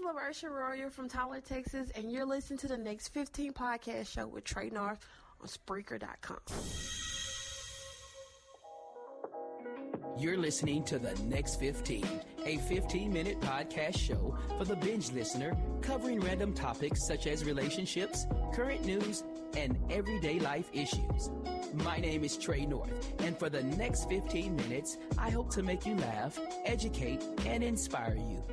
LaRosha Royer from Tyler, Texas, and you're listening to the Next 15 podcast show with Trey North on Spreaker.com. You're listening to The Next 15, a 15-minute podcast show for the binge listener, covering random topics such as relationships, current news, and everyday life issues. My name is Trey North, and for the next 15 minutes, I hope to make you laugh, educate, and inspire you.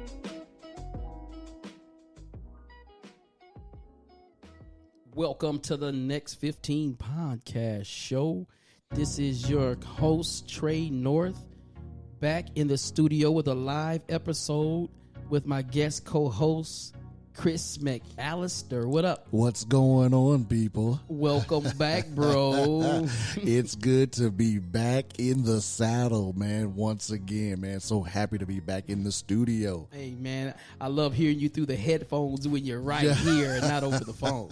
Welcome to the Next 15 podcast show. This is your host, Trey North, back in the studio with a live episode with my guest co-host, Chris McAllister. What up? What's going on, people? Welcome back, bro. It's good to be back in the saddle, man, once again, man. So happy to be back in the studio. Hey, man, I love hearing you through the headphones when you're right here and not over the phone.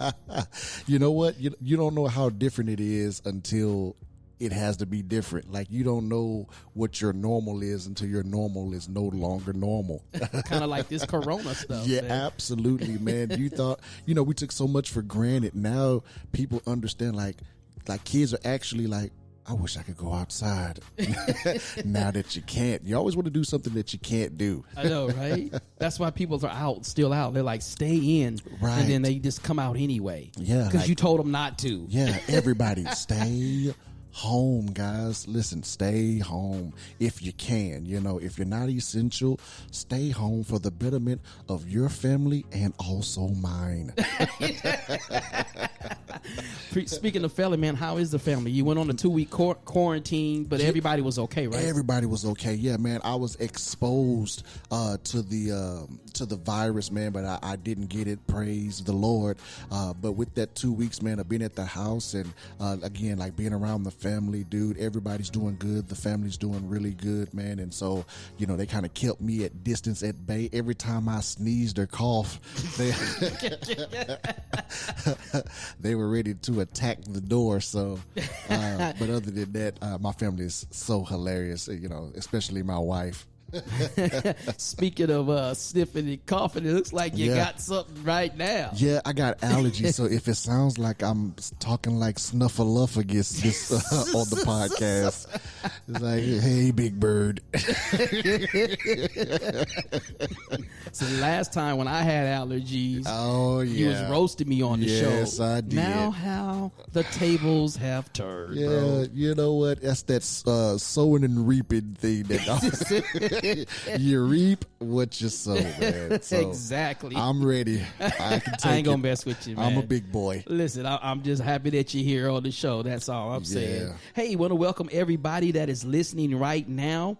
You know what? You don't know how different it is until it has to be different. Like, you don't know what your normal is until your normal is no longer normal. Kind of like this corona stuff. Yeah, man. Absolutely, man. You thought, we took so much for granted. Now people understand, like kids are actually like, I wish I could go outside. Now that you can't. You always want to do something that you can't do. I know, right? That's why people are still out. They're like, stay in. Right. And then they just come out anyway. Yeah. Because you told them not to. Yeah, everybody stay home, guys. Listen, stay home if you can. If you're not essential, stay home for the betterment of your family and also mine. Speaking of family, man, how is the family? You went on a 2-week quarantine, but everybody was okay, right? Everybody was okay. Yeah, man. I was exposed to the virus, man, but I didn't get it. Praise the Lord. But with that 2 weeks, man, of being at the house and again, like being around the family, dude, everybody's doing good. The family's doing really good, man. And so, they kind of kept me at distance, at bay. Every time I sneezed or coughed, they were ready to attack the door. So, but other than that, my family is so hilarious, especially my wife. Speaking of sniffing and coughing, it looks like you got something right now. Yeah, I got allergies, so if it sounds like I'm talking like Snuffleupagus on the podcast, it's like, hey, Big Bird. So the last time when I had allergies, you was roasting me on the show. Yes, I did. Now how the tables have turned, bro. You know what? That's that sowing and reaping thing that you reap what you sow, man. So exactly. I'm ready. I ain't gonna mess with you, man. I'm a big boy. Listen, I'm just happy that you're here on the show. That's all I'm saying. Hey, want to welcome everybody that is listening right now.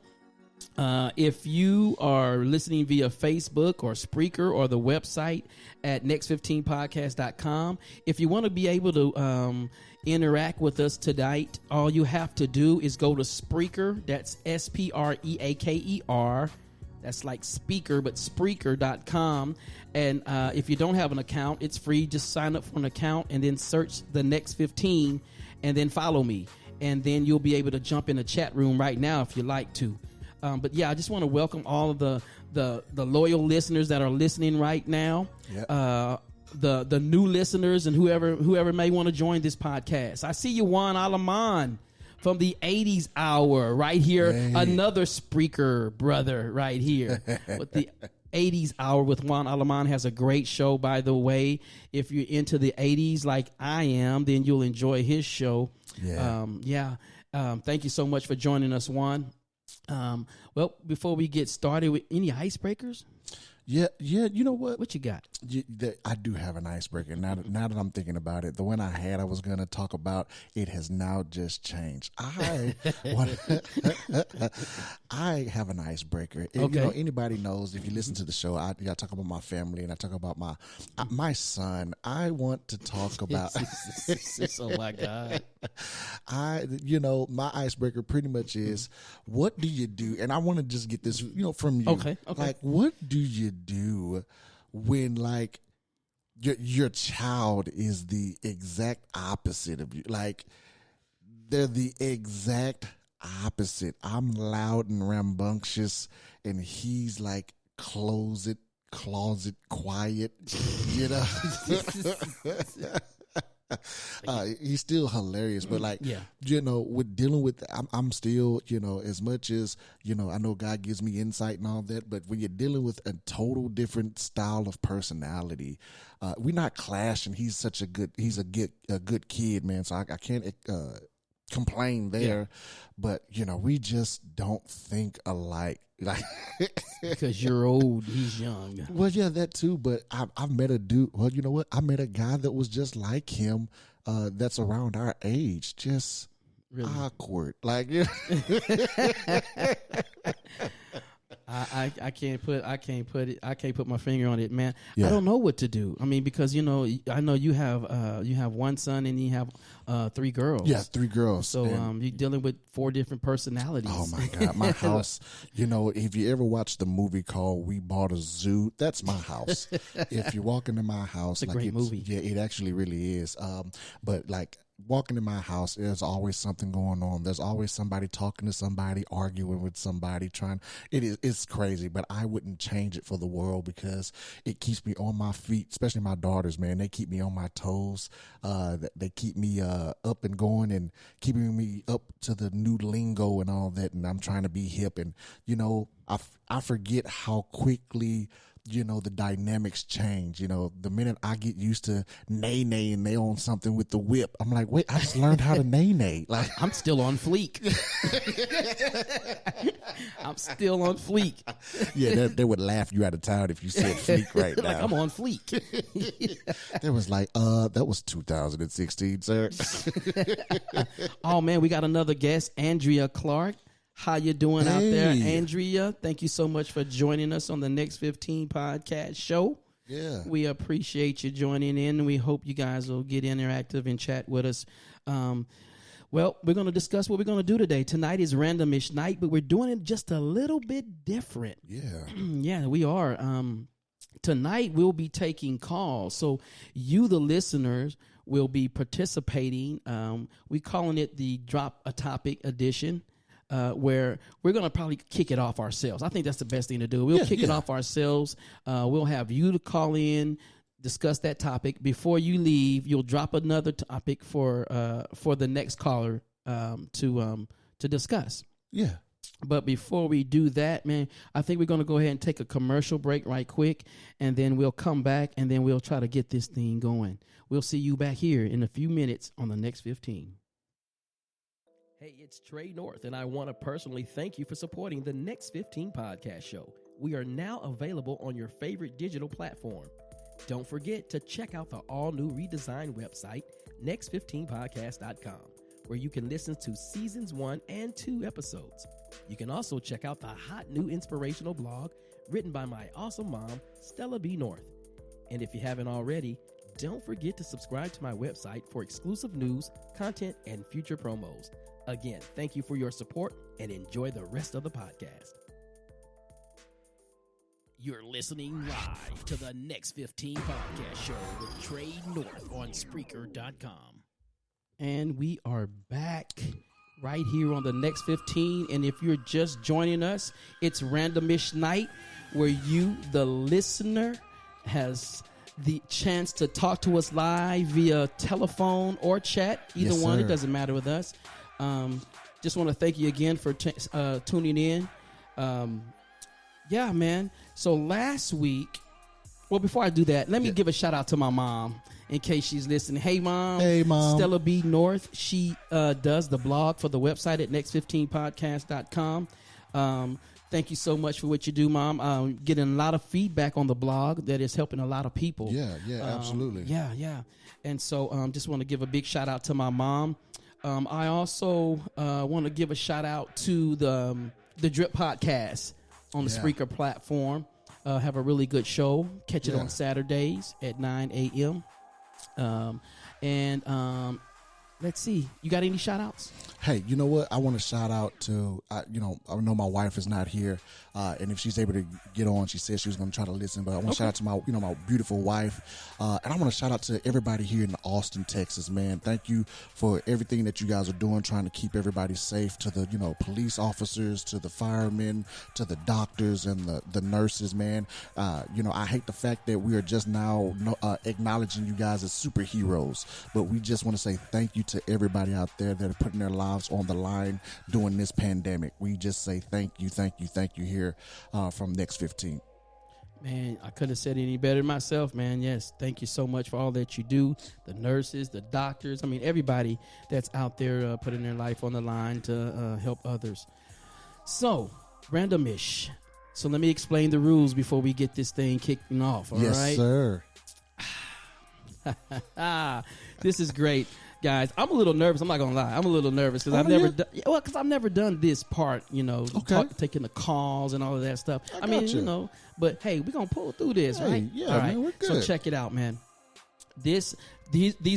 If you are listening via Facebook or Spreaker or the website at next15podcast.com, if you want to be able to interact with us tonight, all you have to do is go to Spreaker. That's Spreaker. That's like speaker, but Spreaker.com. And if you don't have an account, it's free. Just sign up for an account and then search the Next 15 and then follow me. And then you'll be able to jump in the chat room right now if you like to. But yeah, I just want to welcome all of the loyal listeners that are listening right now. Yep. The new listeners and whoever may want to join this podcast. I see you, Juan Alaman from the 80s Hour right here. Hey. Another Spreaker brother right here with the 80s Hour with Juan Alaman. Has a great show, by the way. If you're into the 80s like I am, then you'll enjoy his show. Yeah. Thank you so much for joining us, Juan. Well, before we get started with any icebreakers? Yeah. You know what? What you got? I do have an icebreaker. Now that I'm thinking about it, the one I was going to talk about, it has now just changed. I have an icebreaker. Okay. Anybody knows, if you listen to the show, I talk about my family and I talk about my son. I want to talk about. Oh my God. My icebreaker pretty much is, what do you do? And I want to just get this, from you. Okay. Like, what do you do when, like, your child is the exact opposite of you? Like, they're the exact opposite. I'm loud and rambunctious, and he's like closet closet quiet, you know. He's still hilarious, but like, Yeah. you know, with dealing with, I'm still, you know, as much as, you know, I know God gives me insight and all that, but when you're dealing with a total different style of personality, we're not clashing. He's a good kid, man. So I can't complain there, but you know, we just don't think alike. Like, Because you're old, he's young. well, yeah, that too. But I've met a dude. Well, you know what? I met a guy that was just like him. That's around our age. Just Really? awkward. Like, yeah. I can't put my finger on it, man. Yeah. I don't know what to do. I mean, because you know, I know you have one son and you have 3 girls. Yeah, 3 girls. So And- you're dealing with 4 different personalities. oh my God, my house. You know, if you ever watched the movie called We Bought a Zoo, that's my house. If you walk into my house, It's a great movie. Yeah, it actually really is. But like, walking in my house, there's always something going on. There's always somebody talking to somebody, arguing with somebody, it's crazy, but I wouldn't change it for the world because it keeps me on my feet, especially my daughters, man. They keep me on my toes. They keep me up and going and keeping me up to the new lingo and all that. And I'm trying to be hip. And, you know, I forget how quickly, you know, the dynamics change. You know, the minute I get used to nay and they on something with the whip, I'm like, wait, I just learned how to nay. Like, I'm still on fleek. I'm still on fleek. yeah, they would laugh you out of town if you said fleek right now. Like I'm on fleek. They was like, that was 2016, sir. Oh man, we got another guest, Andrea Clark. How you doing out there, Hey. Andrea? Thank you so much for joining us on the Next 15 podcast show. Yeah. We appreciate you joining in. We hope you guys will get interactive and chat with us. Well, we're going to discuss what we're going to do today. Tonight is randomish night, but we're doing it just a little bit different. Yeah. Yeah, we are. Tonight we'll be taking calls. So you, the listeners, will be participating. We're calling it the Drop a Topic edition. Where we're going to probably kick it off ourselves. I think that's the best thing to do. We'll kick it off ourselves. We'll have you to call in, discuss that topic. Before you leave, you'll drop another topic for the next caller to discuss. Yeah. But before we do that, man, I think we're going to go ahead and take a commercial break right quick, and then we'll come back, and then we'll try to get this thing going. We'll see you back here in a few minutes on the Next 15. Hey, it's Trey North, and I want to personally thank you for supporting the Next 15 podcast show. We are now available on your favorite digital platform. Don't forget to check out the all-new redesigned website, next15podcast.com, where you can listen to seasons 1 and 2 episodes. You can also check out the hot new inspirational blog written by my awesome mom, Stella B. North. And if you haven't already, don't forget to subscribe to my website for exclusive news, content, and future promos. Again, thank you for your support and enjoy the rest of the podcast. You're listening live to the Next 15 podcast show with Trey North on Spreaker.com. And we are back right here on the Next 15. And if you're just joining us, it's randomish night where you, the listener, has the chance to talk to us live via telephone or chat. Either Yes, one, sir. it doesn't matter with us. Just want to thank you again for tuning in. Yeah, man. So last week, well, before I do that, let me give a shout out to my mom in case she's listening. Hey, Mom. Hey, Mom. Stella B. North. She does the blog for the website at next15podcast.com. Thank you so much for what you do, Mom. Getting a lot of feedback on the blog that is helping a lot of people. Yeah, absolutely. Yeah. And so just want to give a big shout out to my mom. I also want to give a shout out to the Drip Podcast on the Spreaker platform. Have a really good show. Catch it on Saturdays at 9 a.m. let's see. You got any shout outs? Hey, you know what? I want to shout out to, I know my wife is not here, and if she's able to get on, she said she was going to try to listen. But I want to shout out to my beautiful wife, and I want to shout out to everybody here in Austin, Texas, man. Thank you for everything that you guys are doing, trying to keep everybody safe. To the police officers, to the firemen, to the doctors and the nurses, man. I hate the fact that we are just now acknowledging you guys as superheroes, but we just want to say thank you to everybody out there that are putting their lives on the line during this pandemic. We just say thank you here from Next 15. Man, I couldn't have said it any better myself, man. Yes, thank you so much for all that you do. The nurses, the doctors, everybody that's out there putting their life on the line to help others. So, randomish. So let me explain the rules before we get this thing kicking off, all right? Yes, sir. This is great. Guys, I'm a little nervous. I'm not gonna lie. I'm a little nervous because I've never done this part. Taking the calls and all of that stuff. But hey, we're gonna pull through this, right? Yeah, all right. man, we're good. So check it out, man. These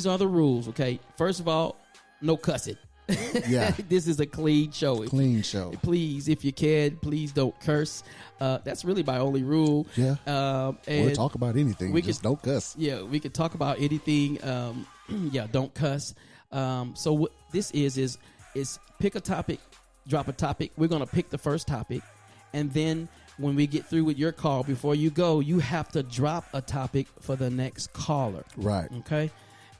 are the rules. Okay, first of all, no cussing. Yeah, this is a clean show. Clean show. Please, if you can, please don't curse. That's really my only rule. Yeah. And we'll talk about anything. We just don't cuss. Yeah, we can talk about anything. Yeah, don't cuss. So what this is pick a topic, drop a topic. We're gonna pick the first topic, and then when we get through with your call, before you go, you have to drop a topic for the next caller. Right. Okay.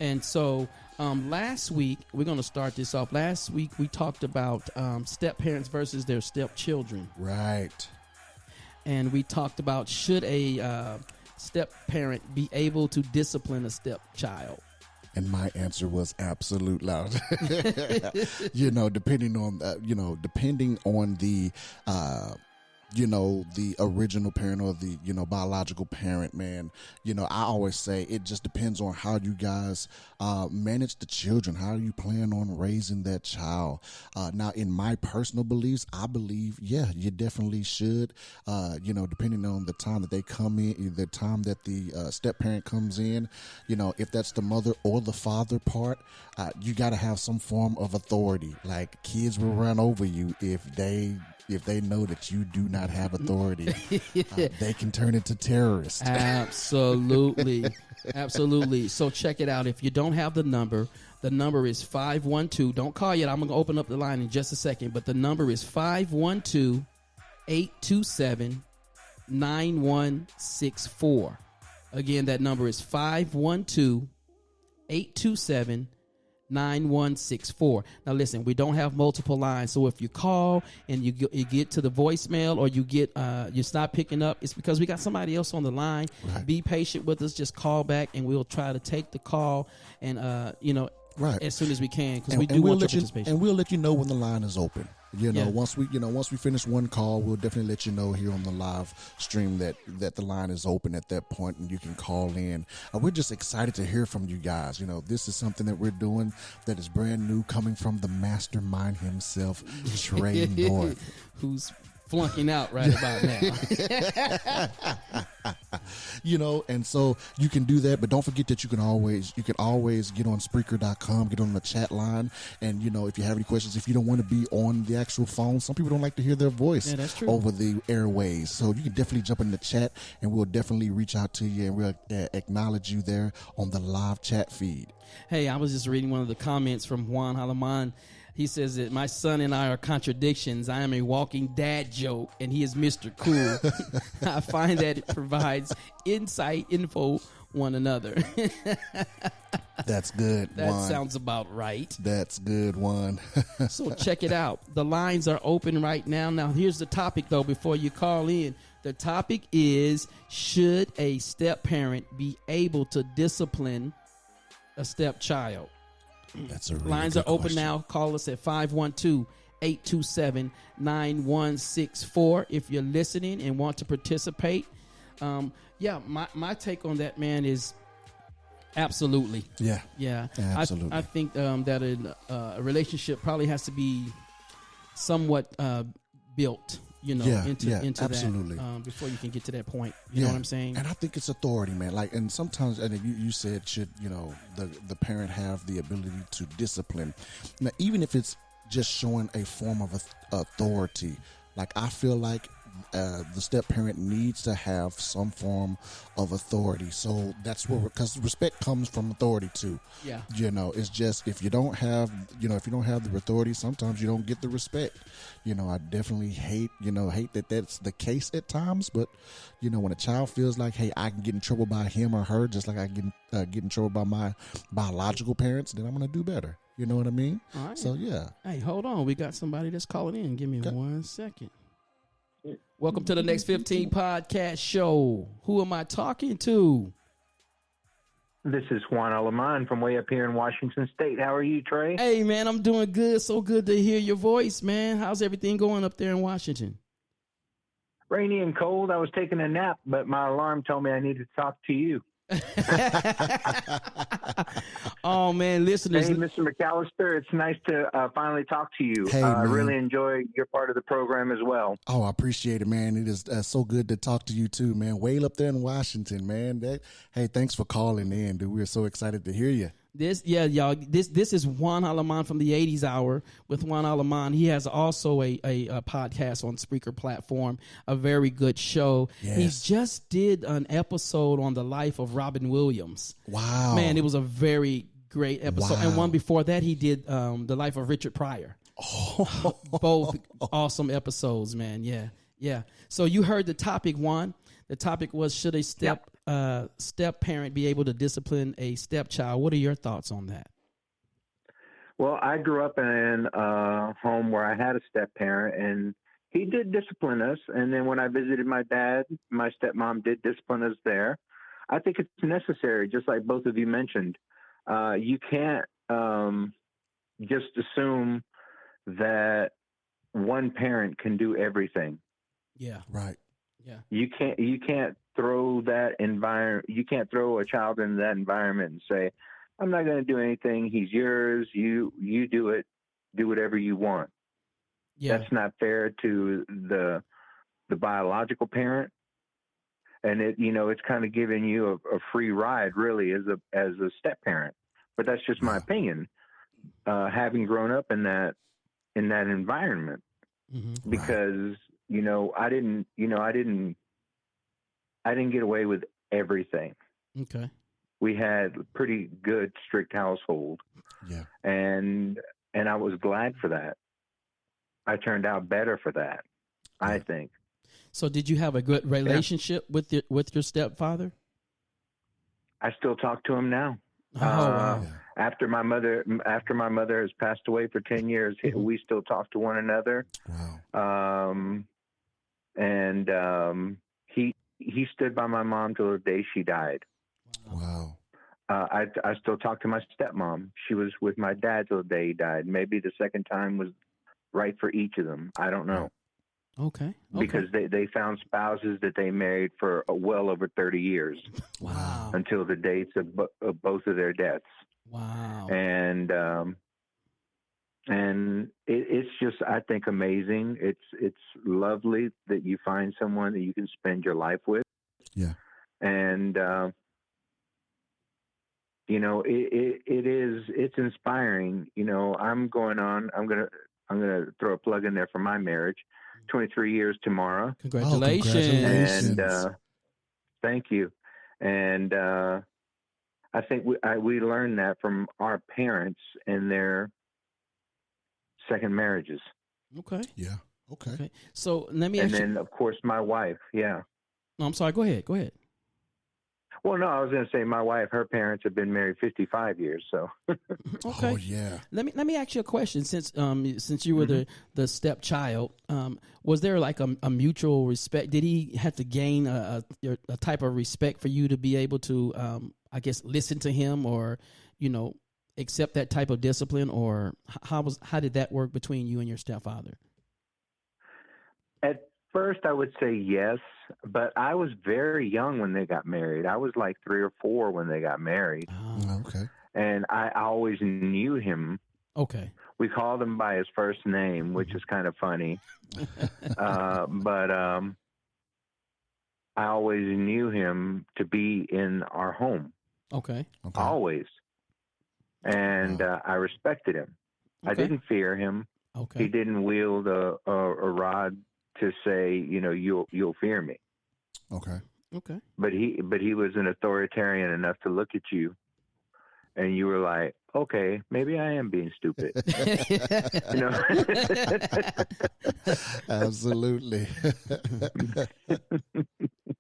And so last week, we're going to start this off. Last week, we talked about step parents versus their stepchildren. Right. And we talked about should a step parent be able to discipline a stepchild. And my answer was absolute loud. Depending on the original parent or the, biological parent, man, I always say it just depends on how you guys manage the children. How you plan on raising that child? Now, in my personal beliefs, I believe, yeah, you definitely should, depending on the time that they come in, the time that the step parent comes in, if that's the mother or the father part, you got to have some form of authority. Like, kids will run over you if they know that you do not have authority. They can turn into terrorists. Absolutely. Absolutely. So check it out. If you don't have the number is 512. Don't call yet. I'm going to open up the line in just a second. But the number is 512-827-9164. Again, that number is 512-827-9164. 9164. Now listen, we don't have multiple lines, so if you call and you get to the voicemail or you stop picking up, it's because we got somebody else on the line. Right. Be patient with us. Just call back and we'll try to take the call and right as soon as we can, because we do want your participation. And we'll let you know when the line is open. Once we finish one call, we'll definitely let you know here on the live stream that the line is open at that point and you can call in. We're just excited to hear from you guys. This is something that we're doing that is brand new, coming from the mastermind himself, Trey North, who's flunking out right about now. And so you can do that, but don't forget that you can always get on Spreaker.com, get on the chat line, and if you have any questions, if you don't want to be on the actual phone, some people don't like to hear their voice over the airways, so you can definitely jump in the chat and we'll definitely reach out to you and we'll acknowledge you there on the live chat feed. Hey, I was just reading one of the comments from Juan Halaman. He says that my son and I are contradictions. I am a walking dad joke, and he is Mr. Cool. I find that it provides insight, info, one another. That's good, That Juan. sounds about right. That's good, Juan. So check it out. The lines are open right now. Now, here's the topic, though, before you call in. The topic is, should a step-parent be able to discipline a stepchild? That's a really Lines good are open question. now. Call us at 512-827-9164 if you're listening and want to participate. My take on that, man, is absolutely. Yeah. Absolutely. I think that a relationship probably has to be somewhat built. into absolutely. that before you can get to that point. You know what I'm saying? And I think it's authority, man. Like, and sometimes, and you said, should the parent have the ability to discipline? Now, even if it's just showing a form of authority, like I feel like the step parent needs to have some form of authority. So that's where, because respect comes from authority too. Yeah. It's just, if you don't have the authority, sometimes you don't get the respect. I definitely hate that that's the case at times. But when a child feels like, hey, I can get in trouble by him or her, just like I can get in trouble by my biological parents, then I'm gonna do better. You know what I mean? All right. So yeah. Hey, hold on. We got somebody that's calling in. Give me 1 second. Welcome to the Next 15 podcast show. Who am I talking to? This is Juan Alemán from way up here in Washington State. How are you, Trey? Hey, man, I'm doing good. So good to hear your voice, man. How's everything going up there in Washington? Rainy and cold. I was taking a nap, but my alarm told me I needed to talk to you. Oh, man, listeners. Hey, Mr. McAllister, it's nice to finally talk to you. Hey, I man. really enjoy your part of the program as well. Oh, I appreciate it, man. It is so good to talk to you too, man. Way up there in Washington, man. Hey, thanks for calling in, dude. We're so excited to hear you. This is Juan Alemán from the 80s Hour with Juan Alemán. He has also a podcast on Spreaker platform, a very good show. Yes. He just did an episode on the life of Robin Williams. Wow. Man, it was a very great episode. Wow. And one before that, he did the life of Richard Pryor. Oh. Both awesome episodes, man. Yeah. So you heard the topic, Juan. The topic was, should a step parent be able to discipline a stepchild? What are your thoughts on that? Well, I grew up in a home where I had a step parent, and he did discipline us. And then when I visited my dad, my stepmom did discipline us there. I think it's necessary, just like both of you mentioned. You can't just assume that one parent can do everything. Yeah. Right. Yeah. You can't throw that environment. You can't throw a child in that environment and say, "I'm not going to do anything. He's yours. You do it. Do whatever you want." Yeah. That's not fair to the biological parent, and it's kind of giving you a free ride, really, as a step parent. But that's just my opinion, having grown up in that environment, Mm-hmm. because I didn't get away with everything. Okay. We had a pretty good, strict household. Yeah. And I was glad for that. I turned out better for that, I think. So did you have a good relationship with your stepfather? I still talk to him now. Oh, wow. After my mother has passed away for 10 years, we still talk to one another. Wow. He stood by my mom till the day she died. Wow. I still talk to my stepmom. She was with my dad till the day he died. Maybe the second time was right for each of them. I don't know. Okay. Because they found spouses that they married for well over 30 years. Wow. Until the dates of both of their deaths. Wow. And it's just, I think, amazing. It's lovely that you find someone that you can spend your life with. Yeah. And it's inspiring. I'm gonna throw a plug in there for my marriage. 23 years tomorrow. Congratulations. congratulations. And thank you. And I think we learned that from our parents and their second marriages. Okay. Yeah. Okay. So let me And ask you. then, of course, my wife. Yeah. No, I'm sorry. Go ahead. Well, no, I was going to say my wife, her parents have been married 55 years. So, Okay. Oh yeah. Let me ask you a question. Since you were the stepchild, was there like a mutual respect? Did he have to gain a type of respect for you to be able to, I guess, listen to him, or accept that type of discipline, or how did that work between you and your stepfather? at first, I would say yes, but I was very young when they got married. I was like 3 or 4 when they got married. Okay. And I always knew him. Okay. we called him by his first name, which is kind of funny. But I always knew him to be in our home. Okay. Always. And I respected him. Okay. I didn't fear him. Okay. He didn't wield a rod to say, you'll fear me. Okay. Okay. But he was an authoritarian enough to look at you, and you were like, okay, maybe I am being stupid. Absolutely.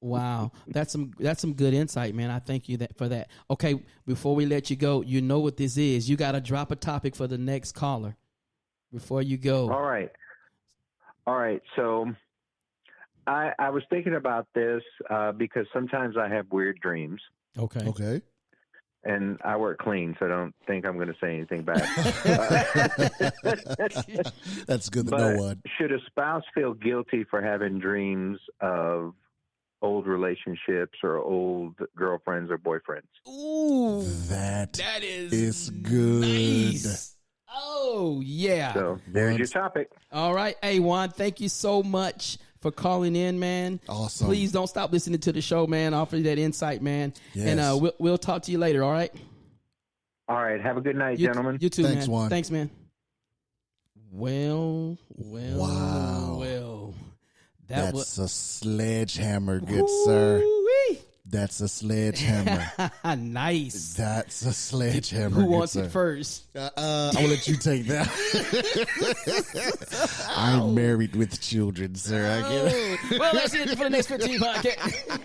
Wow, that's some good insight, man. I thank you for that. Okay, before we let you go, you know what this is. You got to drop a topic for the next caller before you go. All right. So I was thinking about this because sometimes I have weird dreams. Okay. Okay. And I work clean, so I don't think I'm going to say anything bad. That's good to But know one. should a spouse feel guilty for having dreams of old relationships or old girlfriends or boyfriends? Ooh, That is good. nice. Oh yeah. So there's your topic. All right, hey Juan, thank you so much for calling in, man. Awesome. Please don't stop listening to the show, man. Offer that insight, man. Yes. And we'll talk to you later. All right. All right. Have a good night, gentlemen. You too, Thanks, man. Juan. Thanks, man. Well. Wow. That That's a sledgehammer, good sir. Woo-wee. That's a sledgehammer. Nice. That's a sledgehammer. Who good wants sir. it first? I'll let you take that. I'm married with children, sir. I get it. Oh. Well, that's it for the next 15 podcast.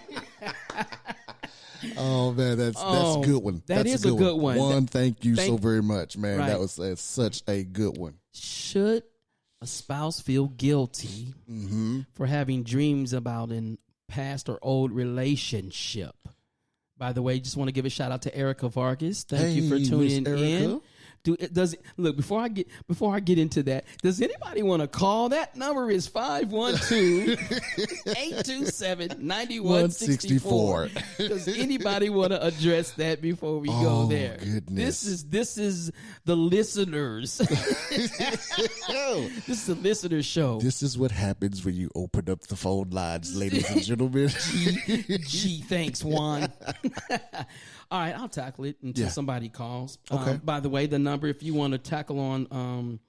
Oh man, that's a good one. That is a good one. One, thank you so Thank- very much, man. Right. That was such a good one. Should a spouse feel guilty for having dreams about an past or old relationship? By the way, just want to give a shout out to Erica Vargas. Thank you for Hey, tuning Miss in. Erica. Look, before I get into that, does anybody want to call? That number is 512-827-9164. Does anybody want to address that before we go there? Goodness. This is the listeners. This is the listener show. This is what happens when you open up the phone lines, ladies and gentlemen. Gee, thanks, Juan. All right, I'll tackle it until somebody calls. Okay. By the way, the number, if you want to tackle on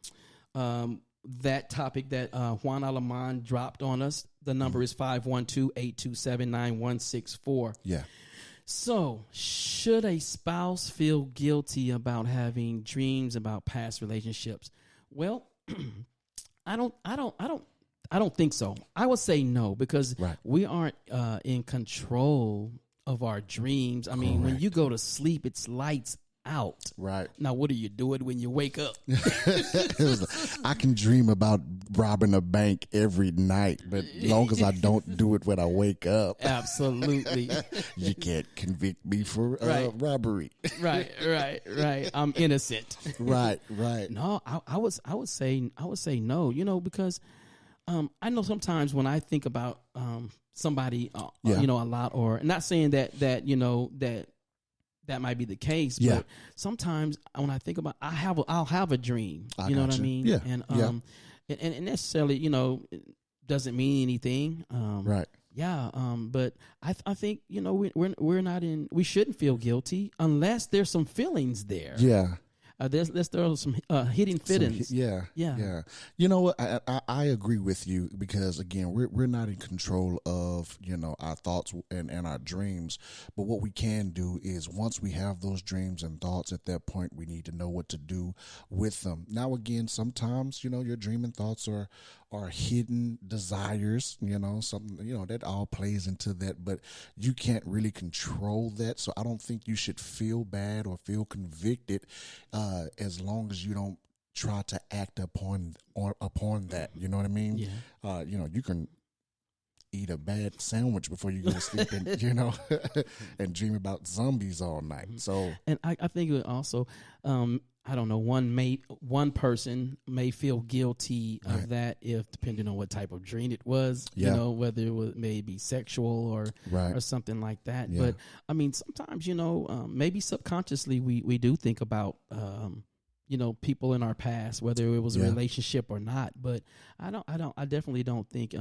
that topic that Juan Alaman dropped on us, the number is 512-827-9164. Yeah. So, should a spouse feel guilty about having dreams about past relationships? Well, I don't think so. I would say no, because we aren't in control of our dreams. I mean, when you go to sleep, it's lights out. Right. Now, what are you doing when you wake up? I can dream about robbing a bank every night, but as long as I don't do it when I wake up, Absolutely. you can't convict me for robbery. Right. I'm innocent. Right. No, I would say no, because I know sometimes when I think about somebody, a lot, or not saying that might be the case, but sometimes when I think about, I'll have a dream. You know what I mean? Yeah. And and necessarily, it doesn't mean anything. Right. Yeah. But I think we're not in. We shouldn't feel guilty unless there's some feelings there. Yeah. There are some hidden feelings. Yeah. You know what? I agree with you, because again, we're not in control of our thoughts and our dreams. But what we can do is, once we have those dreams and thoughts, at that point we need to know what to do with them. Now again, sometimes your dream and thoughts are hidden desires. Something that all plays into that, but you can't really control that. So I don't think you should feel bad or feel convicted as long as you don't try to act upon that. You know what I mean? Yeah. You can eat a bad sandwich before you go to sleep, and and dream about zombies all night. So, and I think it also, I don't know, one person may feel guilty of that, if depending on what type of dream it was, whether it was maybe sexual or something like that. Yeah. But I mean, sometimes maybe subconsciously we do think about people in our past, whether it was a Yeah. relationship or not. But I definitely don't think,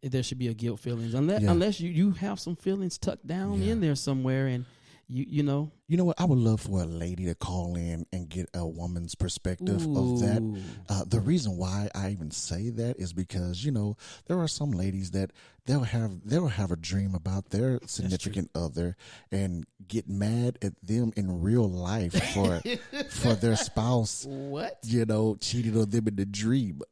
there should be a guilt feelings unless you have some feelings tucked down in there somewhere, and you know. You know what? I would love for a lady to call in and get a woman's perspective of that. The reason why I even say that is because, there are some ladies that they'll have a dream about their significant other and get mad at them in real life for their spouse. What? Cheated on them in the dream.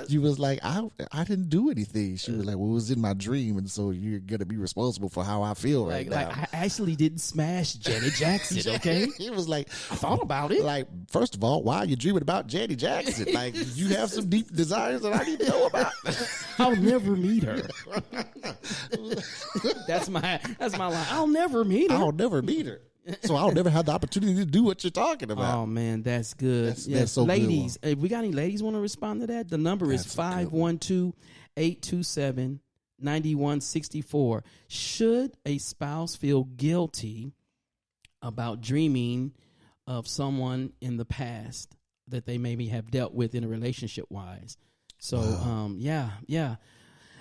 She was like, I didn't do anything. She was like, well, it was in my dream, and so you're gonna be responsible for how I feel right now. I actually didn't smash Janet Jackson, okay? He was like, I thought about it. Like, first of all, why are you dreaming about Janet Jackson? Like, you have some deep desires that I need to know about. I'll never meet her. That's my line. I'll never meet her. I'll never meet her. So I'll never have the opportunity to do what you're talking about. Oh man, that's good. That's so ladies, good. if we got any ladies want to respond to that, the number is 512-827-9164. Should a spouse feel guilty about dreaming of someone in the past that they maybe have dealt with in a relationship wise? So,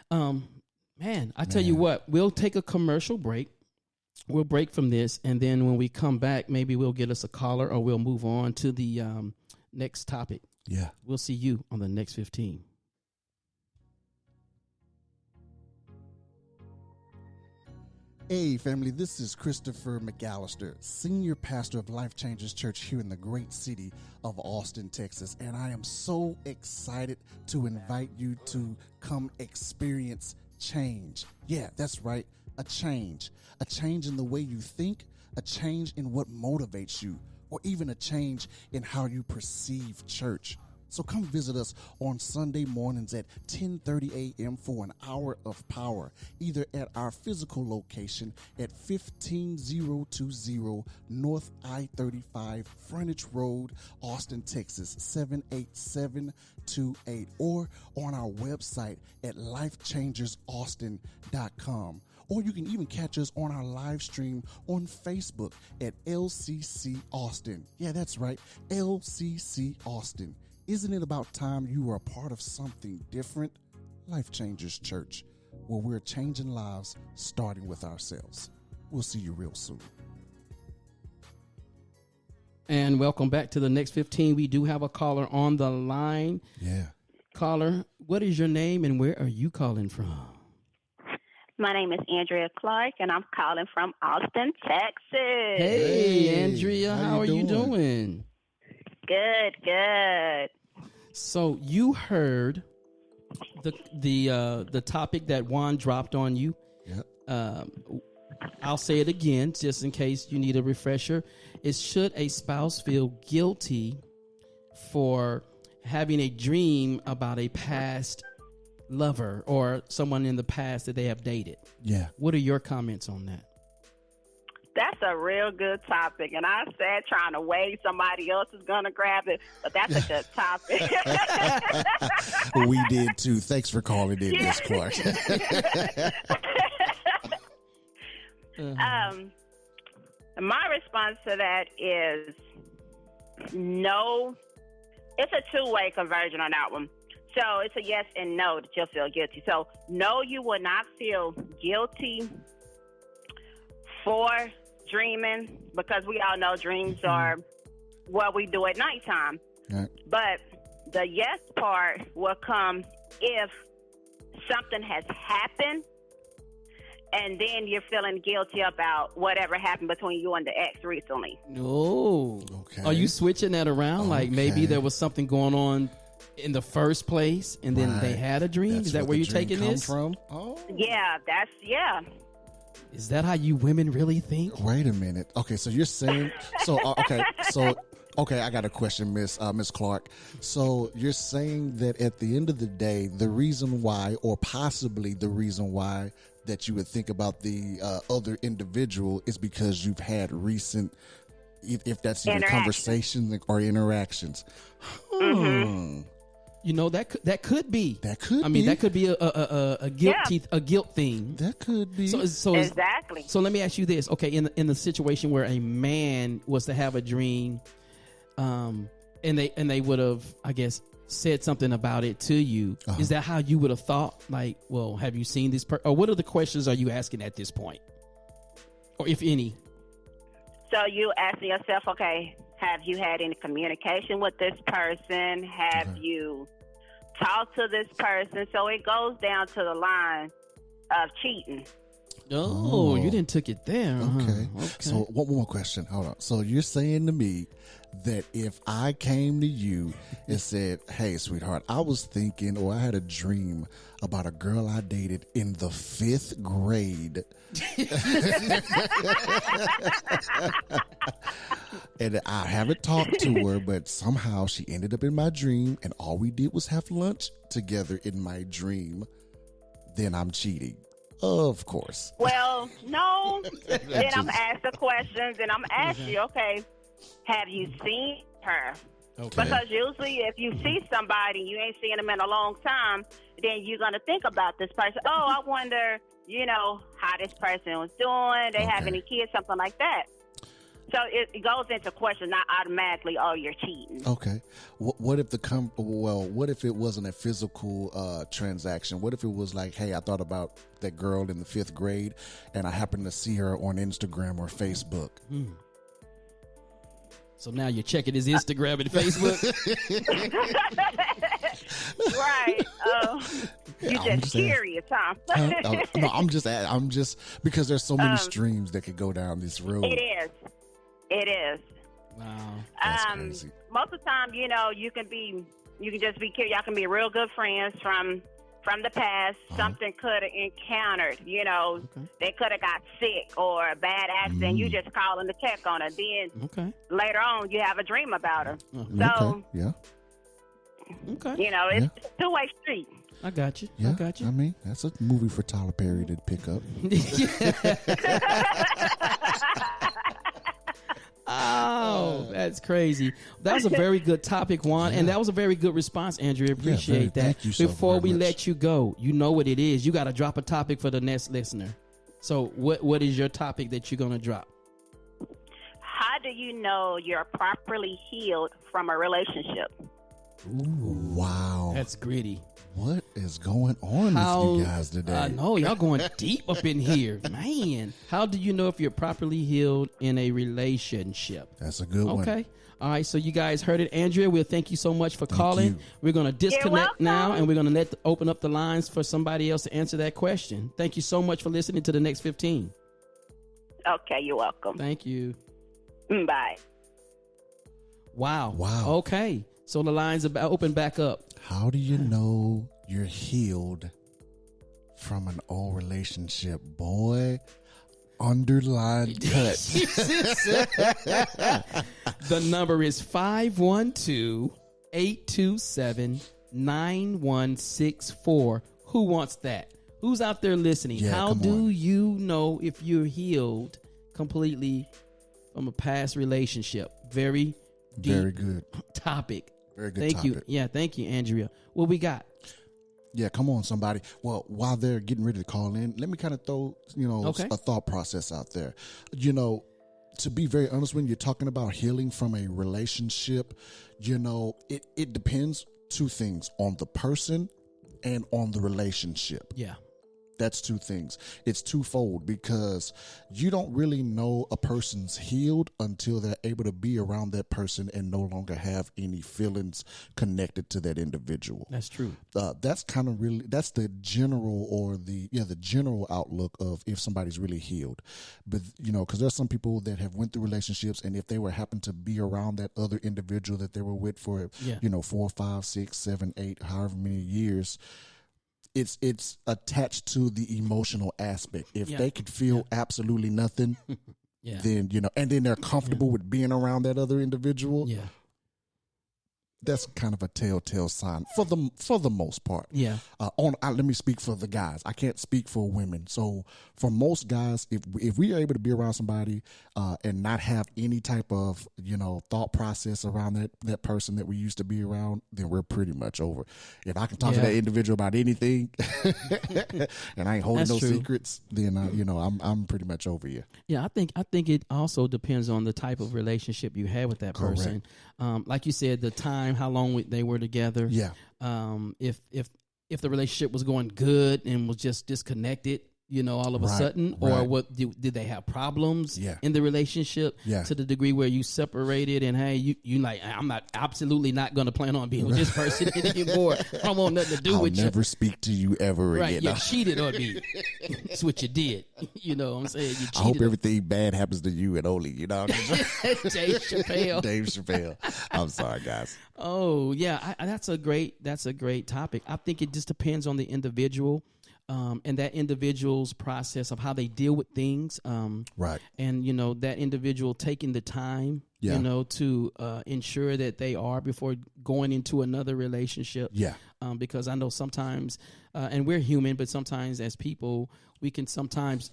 man, I tell you what, we'll take a commercial break. We'll break from this, and then when we come back, maybe we'll get us a caller, or we'll move on to the next topic. Yeah. We'll see you on the next 15. Hey, family, this is Christopher McAllister, Senior Pastor of Life Changers Church here in the great city of Austin, Texas. And I am so excited to invite you to come experience change. Yeah, that's right, a change. A change in the way you think, a change in what motivates you, or even a change in how you perceive church. So come visit us on Sunday mornings at 10:30 a.m. for an hour of power, either at our physical location at 15020 North I-35 Frontage Road, Austin, Texas, 78728, or on our website at lifechangersaustin.com. Or you can even catch us on our live stream on Facebook at LCC Austin. Yeah, that's right, LCC Austin. Isn't it about time you were a part of something different? Life Changers Church, where we're changing lives, starting with ourselves. We'll see you real soon. And welcome back to the next 15. We do have a caller on the line. Yeah. Caller, what is your name and where are you calling from? My name is Andrea Clark, and I'm calling from Austin, Texas. Hey, Andrea, how are you doing? Good. So you heard the topic that Juan dropped on you. Yep. I'll say it again, just in case you need a refresher. Is should a spouse feel guilty for having a dream about a past lover or someone in the past that they have dated? Yeah. What are your comments on that? That's a real good topic, and I said trying to wait somebody else is going to grab it, but that's a good topic. We did too. Thanks for calling in, Miss Clark. My response to that is no. It's a two-way conversion on that one. So it's a yes and no that you'll feel guilty. So no, you will not feel guilty for dreaming, because we all know dreams are what we do at nighttime. Right. But the yes part will come if something has happened and then you're feeling guilty about whatever happened between you and the ex recently. Oh, okay. Are you switching that around? Like maybe Okay. there was something going on in the first place and then they Right. had a dream? That's Is that where where the you're dream taking come this? from? Oh. Yeah, Is that how you women really think? Wait a minute. Okay, so you're saying okay, I got a question, Miss Clark. So you're saying that at the end of the day, the reason why, or possibly the reason why, that you would think about the other individual is because you've had recent, if that's even conversations or interactions. You know, that could be. That could I mean, be. that could be a guilt thing. That could be. So Exactly. So let me ask you this. Okay, in the situation where a man was to have a dream, and they would have, I guess, said something about it to you, is that how you would have thought? Like, well, have you seen this or what are the questions are you asking at this point? Or if any? So you asking yourself, okay, have you had any communication with this person? Have you talked to this person? So it goes down to the line of cheating. Oh, you didn't took it there. Okay. Okay. So one more question. Hold on. So you're saying to me that if I came to you and said, "Hey, sweetheart, I was thinking, or I had a dream about a girl I dated in the 5th grade," and I haven't talked to her, but somehow she ended up in my dream, and all we did was have lunch together in my dream, then I'm cheating. Of course. Well, no. Then I'm asked the questions, and I'm asking you, okay, have you seen her? Okay. Because usually if you see somebody, you ain't seen them in a long time, then you're going to think about this person. Oh, I wonder, how this person was doing. They have any kids, something like that. So it goes into question, not automatically, oh, you're cheating. Okay. What if what if it wasn't a physical transaction? What if it was like, hey, I thought about that girl in the 5th grade and I happened to see her on Instagram or Facebook? So now you're checking his Instagram and Facebook? Right. You're just curious, huh? No, I'm just because there's so many streams that could go down this road. It is. Wow. That's crazy. Most of the time, you can just be curious. Y'all can be real good friends from the past. Something could have encountered, they could have got sick or a bad accident. You just calling to check on her. Then later on, you have a dream about her. So, yeah. Okay. It's a two-way street. I got you. Yeah, I got you. I mean, that's a movie for Tyler Perry to pick up. Oh, that's crazy. That was a very good topic, Juan, and that was a very good response, Andrea. Appreciate that. Thank you so Before we very much. let you go, you know what it is. You got to drop a topic for the next listener. So what is your topic that you're going to drop? How do you know you're properly healed from a relationship? Ooh, wow. That's gritty. What is going on with you guys today? I know y'all going deep up in here, man. How do you know if you're properly healed in a relationship? That's a good one. Okay. All right. So you guys heard it, Andrea. We'll thank you so much for calling. you. We're going to disconnect now, welcome. and we're going to open up the lines for somebody else to answer that question. Thank you so much for listening to the Next 15. Okay, you're welcome. Thank you. Bye. Wow. Okay. So the lines are open back up. How do you know you're healed from an old relationship, boy? Underline cut. The number is 512-827-9164. Who wants that? Who's out there listening? Yeah, How come do on. you know if you're healed completely from a past relationship? Very deep Very good. topic. Very good Thank topic. you. Yeah, thank you, Andrea. What we got? Yeah, come on, somebody. Well, while they're getting ready to call in, let me kind of throw, Okay. a thought process out there. To be very honest, when you're talking about healing from a relationship, it depends two things, on the person and on the relationship. Yeah. That's two things. It's twofold because you don't really know a person's healed until they're able to be around that person and no longer have any feelings connected to that individual. That's true. That's kind of that's the general the general outlook of if somebody's really healed. But because there's some people that have went through relationships, and if they happen to be around that other individual that they were with for 4, 5, 6, 7, 8, however many years, it's attached to the emotional aspect. If they could feel absolutely nothing, then and then they're comfortable with being around that other individual, that's kind of a telltale sign for the most part. Yeah. Let me speak for the guys. I can't speak for women. So for most guys, if we are able to be around somebody and not have any type of thought process around that person that we used to be around, then we're pretty much over. If I can talk to that individual about anything and I ain't holding no secrets, then I'm pretty much over you. Yeah, I think it also depends on the type of relationship you had with that person. Like you said, the time, how long they were together. Yeah. If the relationship was going good and was just disconnected, all of a sudden, or what did they have problems in the relationship to the degree where you separated and hey, you like, I'm absolutely not going to plan on being with this person anymore. I don't want nothing to do with you. I'll never speak to you ever again. You cheated on me. That's what you did. You know what I'm saying? You cheated. I hope everything bad happens to you and only, Dave Chappelle. Dave Chappelle. I'm sorry, guys. Oh, yeah. That's a great topic. I think it just depends on the individual. And that individual's process of how they deal with things. Right. And, that individual taking the time, to ensure that they are before going into another relationship. Yeah. Because I know sometimes, and we're human, but sometimes as people, we can sometimes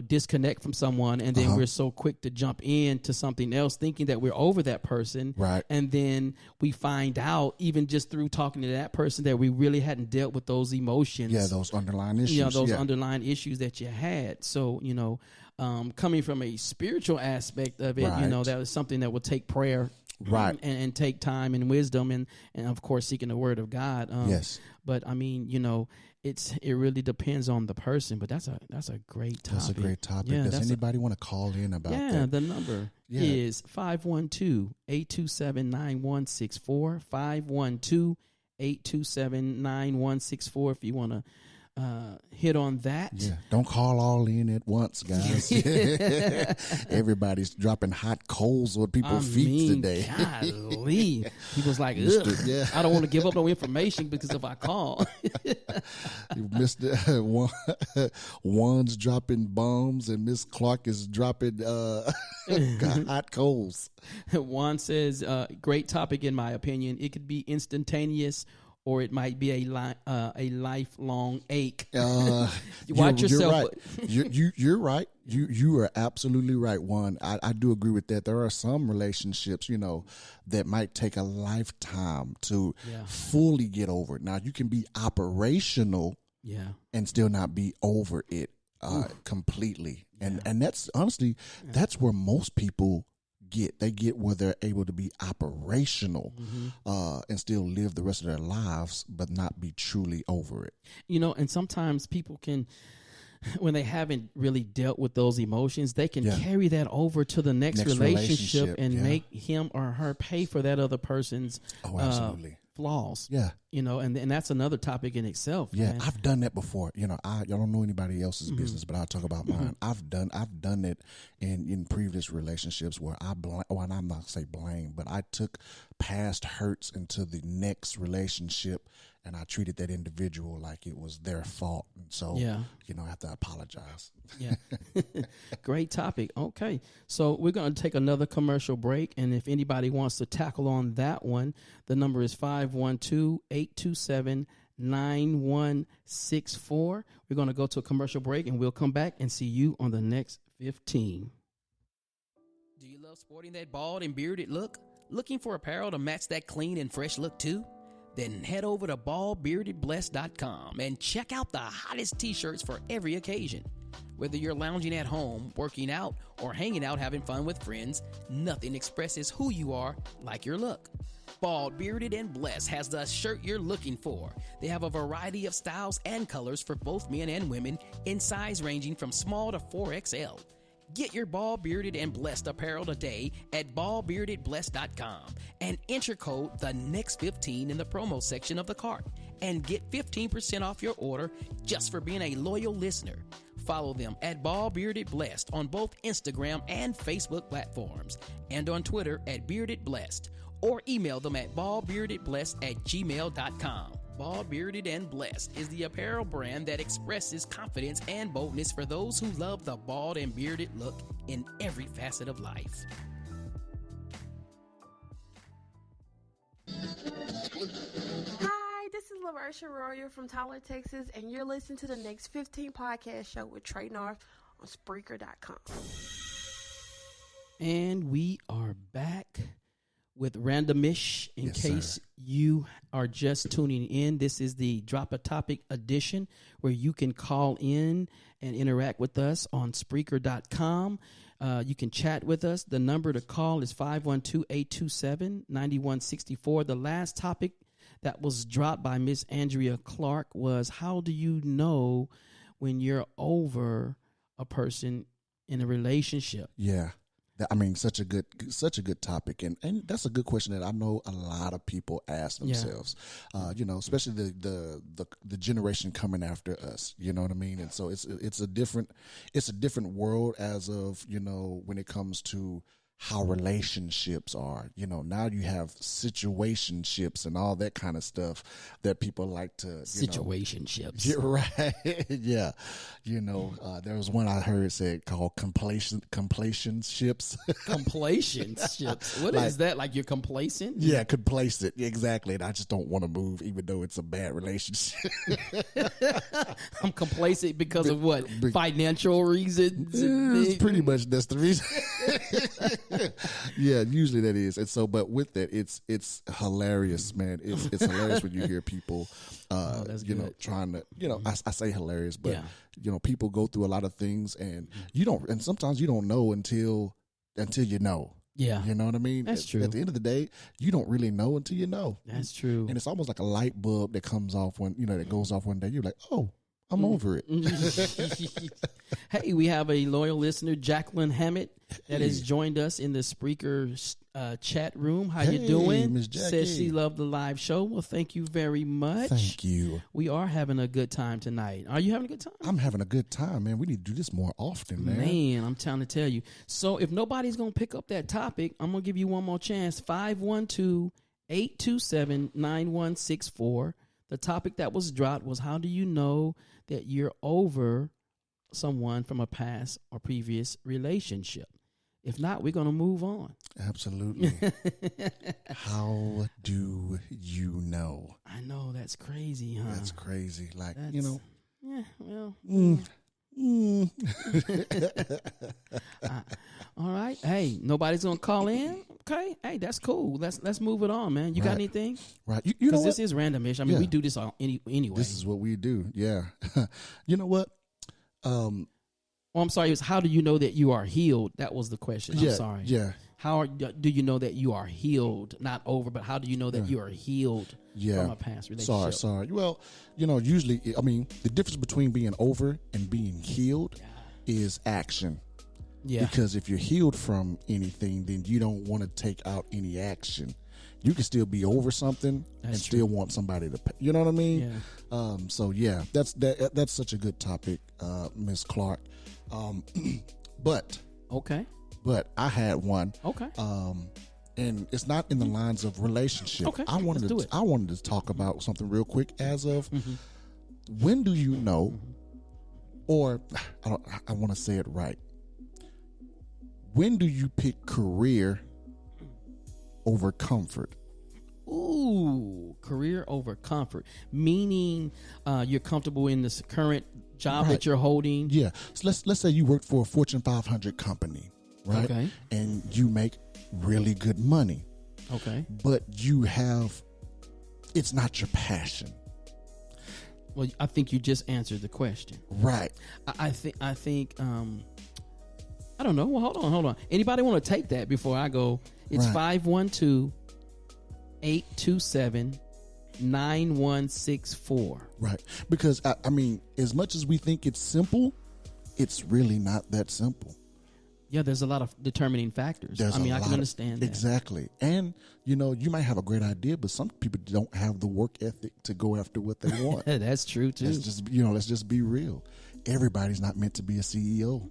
disconnect from someone, and then we're so quick to jump into something else thinking that we're over that person. Right. And then we find out, even just through talking to that person, that we really hadn't dealt with those emotions. Yeah, those underlying issues. Underlying issues that you had. So, coming from a spiritual aspect of it, that was something that would take prayer. Right. And take time and wisdom and of course seeking the word of God. Yes. But I mean, it really depends on the person, but that's a great topic. That's a great topic. Yeah, Does anybody want to call in about that? Yeah, the number is 512-827-9164, 512-827-9164 if you want to hit on that. Yeah, don't call all in at once, guys. Everybody's dropping hot coals on people's feet today. Golly. People's like, I don't want to give up no information because if I call. Mr. Juan's dropping bombs and Miss Clark is dropping hot coals. Juan says, great topic in my opinion. It could be instantaneous or it might be a lifelong ache. Watch yourself. You're right. You are absolutely right, Juan. I do agree with that. There are some relationships, that might take a lifetime to fully get over it. Now, you can be operational and still not be over it completely. And that's honestly, that's where most people they get where they're able to be operational and still live the rest of their lives, but not be truly over it. And sometimes people can, when they haven't really dealt with those emotions, they can carry that over to the next relationship and make him or her pay for that other person's flaws. Yeah. And that's another topic in itself. Yeah, man. I've done that before. I don't know anybody else's business, but I'll talk about mine. I've done it in previous relationships where I'm not say blame, but I took past hurts into the next relationship and I treated that individual like it was their fault. And so, I have to apologize. Yeah. Great topic. Okay. So we're going to take another commercial break. And if anybody wants to tackle on that one, the number is 512-827-9164. We're going to go to a commercial break and we'll come back and see you on the next 15. Do you love sporting that bald and bearded look? Looking for apparel to match that clean and fresh look too? Then head over to baldbeardedblessed.com and check out the hottest t-shirts for every occasion. Whether you're lounging at home, working out, or hanging out having fun with friends, nothing expresses who you are like your look. Bald, Bearded, and Blessed has the shirt you're looking for. They have a variety of styles and colors for both men and women in size ranging from small to 4XL. Get your Bald, Bearded, and Blessed apparel today at baldbeardedblessed.com and enter code the next 15 in the promo section of the cart and get 15% off your order just for being a loyal listener. Follow them at Bald Bearded Blessed on both Instagram and Facebook platforms and on Twitter at Bearded Blessed, or email them at baldbeardedblessed@gmail.com. Bald, Bearded, and Blessed is the apparel brand that expresses confidence and boldness for those who love the bald and bearded look in every facet of life. Hi, this is LaVersha Royer from Tyler, Texas, and you're listening to the Next 15 podcast show with Trey North on Spreaker.com. And we are back with Randomish. In Yes, case sir. you are just tuning in, this is the Drop a Topic edition where you can call in and interact with us on Spreaker.com. You can chat with us. The number to call is 512-827-9164. The last topic that was dropped by Miss Andrea Clark was, how do you know when you're over a person in a relationship? Yeah. I mean, such a good topic, and that's a good question that I know a lot of people ask themselves. Especially the generation coming after us. You know what I mean? And so it's a different world as of when it comes to how relationships are. Now you have situationships and all that kind of stuff that people like to Situationships. Yeah, right. Yeah. There was one I heard said called complacentionships. Complacentionships. What is that? Like you're complacent? Yeah, complacent. Exactly. And I just don't want to move even though it's a bad relationship. I'm complacent because of what? Financial reasons? It's pretty much that's the reason. Yeah, usually that is. And so, but with that, it's hilarious, man. It's hilarious when you hear people, that's good. trying to, I say hilarious, but Yeah. People go through a lot of things, and and sometimes you don't know until you know. Yeah. You know what I mean? That's true. At the end of the day, you don't really know until you know. That's true. And it's almost like a light bulb that comes off that goes off one day. You're like, oh, I'm over it. Hey, we have a loyal listener, Jacqueline Hammett, that has joined us in the Spreaker chat room. How you doing? Miss Jackie. Says she loved the live show. Well, thank you very much. Thank you. We are having a good time tonight. Are you having a good time? I'm having a good time, man. We need to do this more often, man. Man, I'm trying to tell you. So if nobody's going to pick up that topic, I'm going to give you one more chance. 512-827-9164. The topic that was dropped was, how do you know that you're over someone from a past or previous relationship? If not, we're going to move on. Absolutely. How do you know? I know, that's crazy, huh? That's crazy. Like, Yeah, well. All right. Hey, nobody's going to call in? Okay. Hey, that's cool. Let's move it on, man. You got Right. anything? Right. You know Because what? this is randomish. I mean, Yeah. we do this anyway. This is what we do. Yeah. You know what? Oh, I'm sorry. It was, how do you know that you are healed? That was the question. I'm sorry. Yeah. How do you know that you are healed? Not over, but how do you know that you are healed Yeah. from a past relationship? Sorry. Well, usually, I mean, the difference between being over and being healed is action. Yeah. Because if you're healed from anything, then you don't want to take out any action. You can still be over something and That's still want somebody to pay. You know what I mean? Yeah. So yeah, that's such a good topic, Ms. Clark. But Okay. I had one. Okay. And it's not in the lines of relationship. Okay, I wanted let's do it. I wanted to talk about something real quick as of when do you know, or I want to say it right. When do you pick career over comfort? Ooh, career over comfort. Meaning you're comfortable in this current job Right. that you're holding. Yeah. So let's say you work for a Fortune 500 company, right? Okay. And you make really good money, Okay. but it's not your passion. Well, I think you just answered the question. Right. I think I don't know. Well, hold on. Anybody want to take that before I go? It's Right. 512-827-9164. Right. Because, I mean, as much as we think it's simple, it's really not that simple. Yeah, there's a lot of determining factors. I mean, I can understand that. Exactly. And, you might have a great idea, but some people don't have the work ethic to go after what they want. That's true, too. Let's just be real. Everybody's not meant to be a CEO.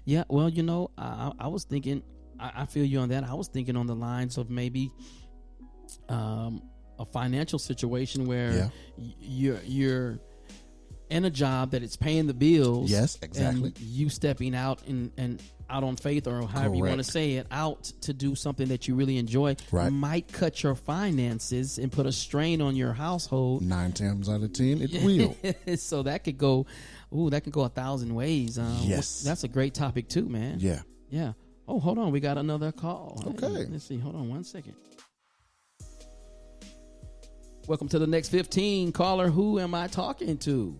Yeah, well, I was thinking, I feel you on that. I was thinking on the lines of maybe a financial situation where you're in a job that it's paying the bills. Yes, exactly. And you stepping out and out on faith, or however you want to Correct. say it, out to do something that you really enjoy, Right. might cut your finances and put a strain on your household. 9 times out of 10, it will. So that could go, that could go 1,000 ways. Yes. That's a great topic too, man. Yeah. Yeah. Oh, hold on. We got another call. Okay. Let's see. Hold on 1 second. Welcome to the next 15. Caller, who am I talking to?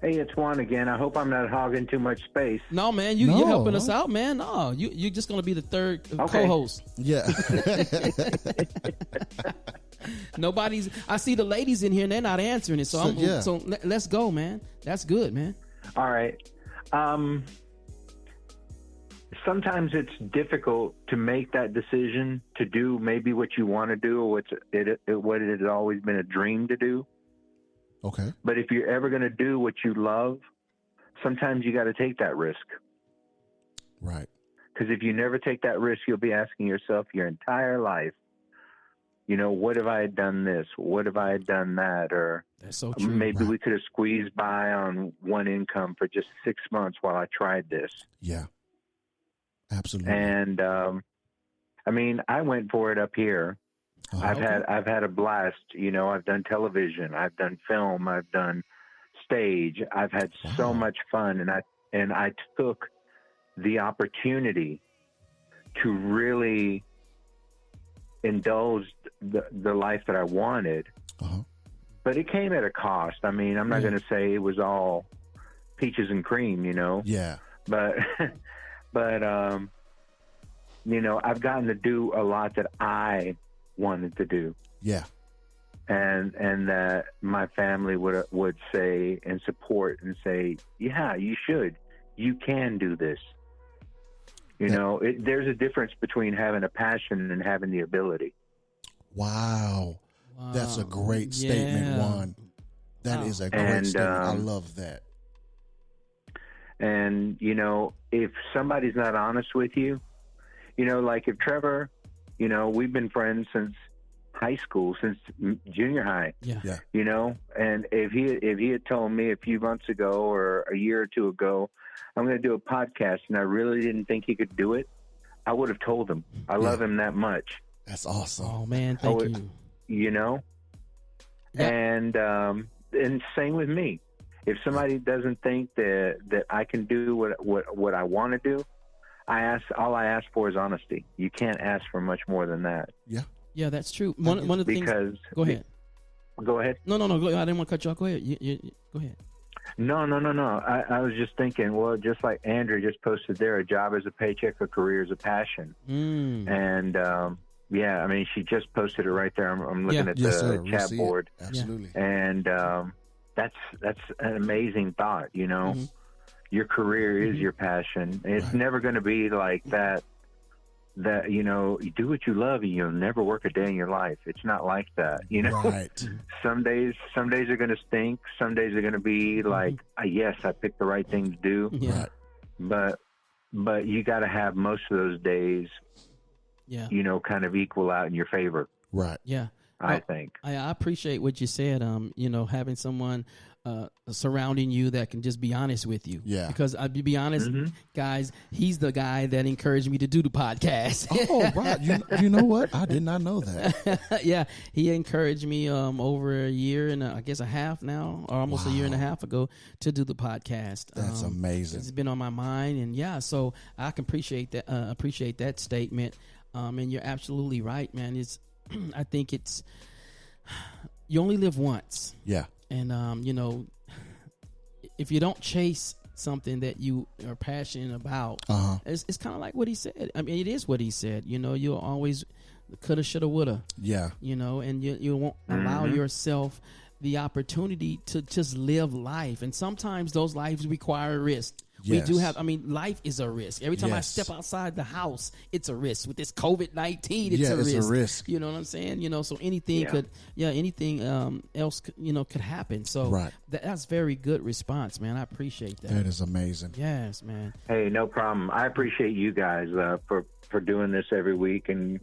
Hey, it's Juan again. I hope I'm not hogging too much space. No, man, you're No. helping us out, man. No, you're just going to be the third Okay. co-host. Yeah. I see the ladies in here and they're not answering it. So, So, yeah. let's go, man. That's good, man. All right. Sometimes it's difficult to make that decision to do maybe what you want to do or what it has always been a dream to do. Okay. But if you're ever going to do what you love, sometimes you got to take that risk. Right. Because if you never take that risk, you'll be asking yourself your entire life, what if I had done this? What if I had done that? Or That's so true. maybe Right. we could have squeezed by on one income for just 6 months while I tried this. Yeah. Absolutely. And I went for it up here. Uh-huh. I've had a blast. I've done television, I've done film, I've done stage. I've had so Wow. much fun, and I took the opportunity to really indulge the life that I wanted. Uh-huh. But it came at a cost. I'm not going to say it was all peaches and cream, Yeah. but I've gotten to do a lot that I wanted to do, Yeah. and that my family would say and support and say, yeah, you should, you can do this. There's a difference between having a passion and having the ability. Wow. That's a great statement, Yeah. Juan. That Wow. is a great And, statement. I love that. And, if somebody's not honest with you, like if Trevor, we've been friends since high school, since junior high, Yeah. Yeah. and if he had told me a few months ago or a year or two ago, I'm going to do a podcast, and I really didn't think he could do it, I would have told him. I love him that much, That's awesome. Oh, man. Thank Oh, you. Yeah. And same with me. If somebody doesn't think that I can do what I want to do, all I ask for is honesty. You can't ask for much more than that. Yeah, that's true. One of the things. Because Go ahead. Go ahead. No. Go, I didn't want to cut you off. Go ahead. You go ahead. No. I was just thinking, well, just like Andrew just posted there, a job is a paycheck, a career is a passion. Mm. And she just posted it right there. I'm looking Yeah. at Yes, the sir. We'll chat see it. board, Absolutely. and that's an amazing thought. Mhm. Your career is Mhm. your passion. It's Right. never going to be like that. That you do what you love, and you'll never work a day in your life. It's not like that. Right. Some days are going to stink. Some days are going to be like, yes, I picked the right thing to do. Yeah. Right. But you got to have most of those days, Yeah. kind of equal out in your favor. Right. Yeah. I think. I appreciate what you said. Having someone surrounding you that can just be honest with you. Yeah. Because I'd be honest, guys, he's the guy that encouraged me to do the podcast. Oh, right. You know what? I did not know that. Yeah, he encouraged me over a year and I guess a half now, or almost a year and a half ago, to do the podcast. That's amazing. It's been on my mind, and yeah, so I can appreciate that statement. And you're absolutely right, man. I think it's you only live once. Yeah. And, if you don't chase something that you are passionate about, Uh-huh. it's kind of like what he said. I mean, it is what he said. You'll always coulda, shoulda, woulda, Yeah. and you won't allow yourself the opportunity to just live life. And sometimes those lives require risk. Yes. We do have, life is a risk. Every time I Yes. step outside the house, it's a risk. With this COVID-19, it's Yeah, a it's a risk. risk. You know what I'm saying? So anything Yeah. anything else, could happen. So Right. that's very good response, man. I appreciate that. That is amazing. Yes, man. Hey, no problem. I appreciate you guys for doing this every week, and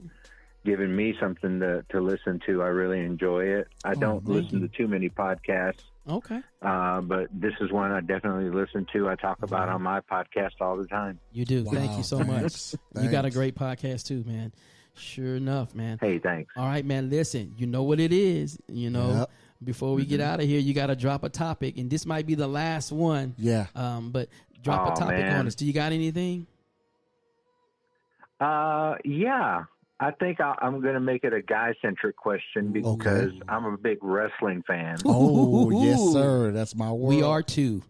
given me something to listen to. I really enjoy it. I don't thank listen you. to too many podcasts, Okay. but this is one I definitely listen to. I talk about on my podcast all the time. You do. Thank Wow, you so much. thanks. You got a Thanks. great podcast too, man. Sure enough, man. Hey, thanks. All right, man. Listen, you know what it is. You know, Yep. before we get out of here, you got to drop a topic, and this might be the last one. Yeah. But drop a Oh, topic man. on us. Do you got anything? Yeah. I think I'm going to make it a guy-centric question because I'm a big wrestling fan. Oh, yes, sir. That's my word. We are too.